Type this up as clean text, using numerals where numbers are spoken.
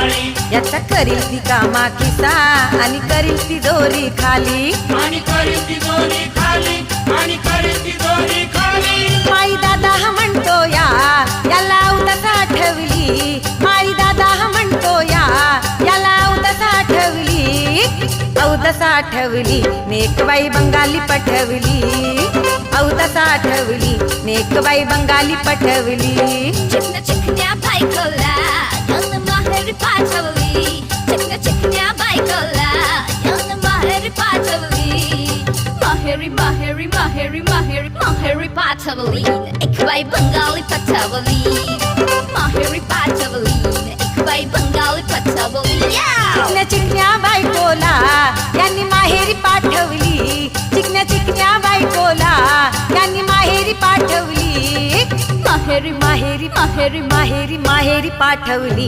काळी याचा करील ती कामा किसा आणि करील ती दोरी खाली आणि करील ती दोरी खाली आणि करील ती दोरी खाली माई दादा हा म्हणतो याला उदास आठवली माई दादा हा म्हणतो याला उदास आठवली औदास आठवली नेकबाई बंगाली पठवली औदास आठवली नेकबाई बंगाली पठवली चिकन्या चिकन्या बायकोला यानं माहेरी पाठवली चिकन्या चिकन्या बायकोला यानं माहेरी पाठवली माहेरी माहेरी माहेरी माहेरी माहेरी पाठवली एकबाई बंगाली पठवली माहेरी पाठवली एकबाई बंगाली पठवली चिकन्या चिकन्या बायकोला यांनी माहेरी पाठवली चिकन्या चिकन्या बायकोला यांनी माहेरी पाठवली माहेरी माहेरी माहेरी माहेरी माहेरी पाठवली